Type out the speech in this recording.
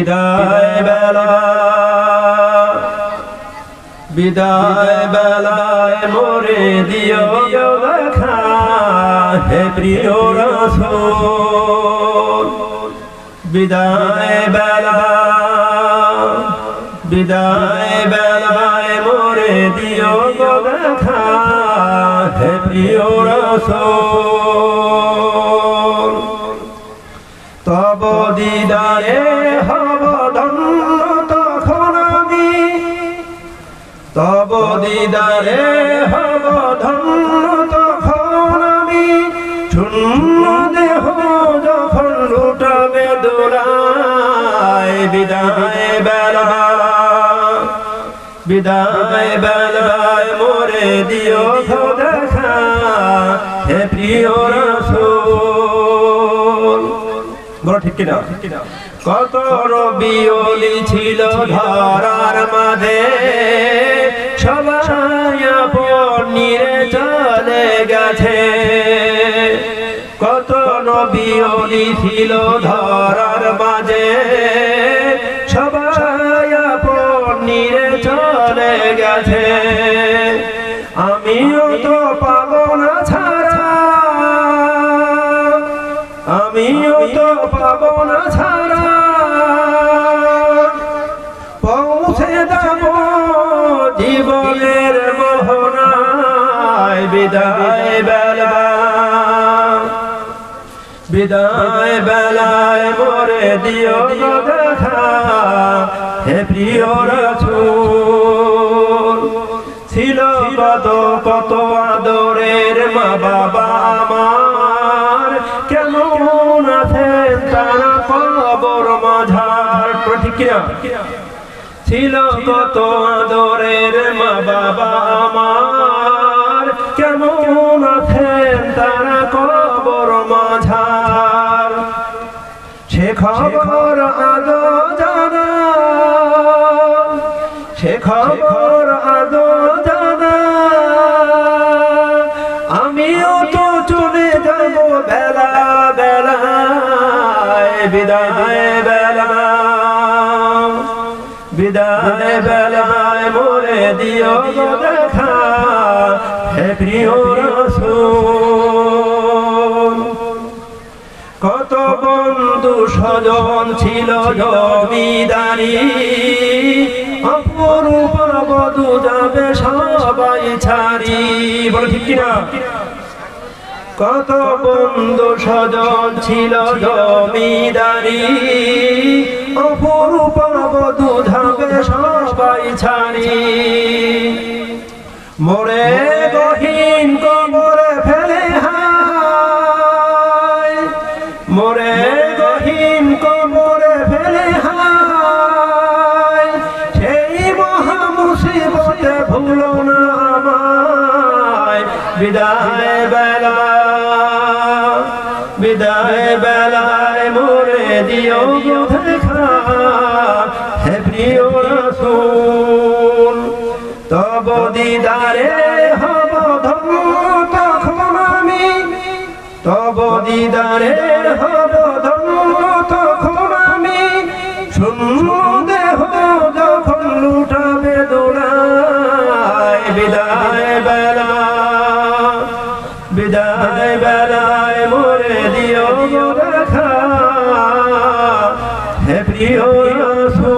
বিদায় বেলা বিদায় বেলায় মোরে দিও দেখা হে প্রিয় রাসূল বিদায় বেলা বিদায় বেলায় মোরে দিও দেখা হে প্রিয় রাসূল তব দিদারে হব ধন্য তখন আমি তব দিদারে হব ধন্য তখন আমি শূন্য দেহ যখন লুটাবে দোলায় বিদায় বেলা বিদায় বেলায় মোরে দিও দেখা হে প্রিয় রাসূল বলো ঠিক কিনা কত রবিউলি ছিল ধরার মাঝে সবাই আপন নিরে চলে গেছে কত নবিউলি ছিল ধরার মাঝে সবাই আপন নিরে চলে গেছে আমিও তো পাবো না ছাড়া আমিও তো পাবো না ছাড়া পৌঁছে যাব জীবনের মোহনায় বিদায় বেলা বিদায় বেলায় মোরে দিও দেখা হে প্রিয় রাসূল ছিল কত কত আদরের মা বাবা আমার কেমন আছেন তারা কবর মাঝার প্রতিক্রিয়া ছিল কত আদরের মা বাবা আমার কেমন আছেন তারা কবর মাঝার সে খবর আদো জানা সে খবর আদো জানা আমিও তো চলে যাব বেলা বেলায় বিদায় বেলা বিদায় বেলায় মোরে দিও দেখা হে প্রিয় রাসূল কত বন্ধু স্বজন ছিল জমিদারি অপরূপ বধূ যাবে সবাই ছাড়ি বলো ঠিক কিনা কত বন্ধু স্বজন ছিল জমিদারি অপরূপ বধূ যাবে সবাই ছাড়ি মোরে গহীন কবরে ফেলে হায় মোরে গহীন কবরে ফেলে হায় সেই মহা মুসিবতে ভুলো না আমায় বিদায় বেলা বিদায় বেলায় মোরে দিও দেখা হে প্রিয় রাসূল তব দিদারে হব ধন্য তখন আমি তব দিদারে হব ধন্য তখন আমি শূন্য দেহ যখন লুটাবে দোলায় বিদায় বেলা বিদায় বেলায় মোরে দিও দেখা হে প্রিয় রাসূল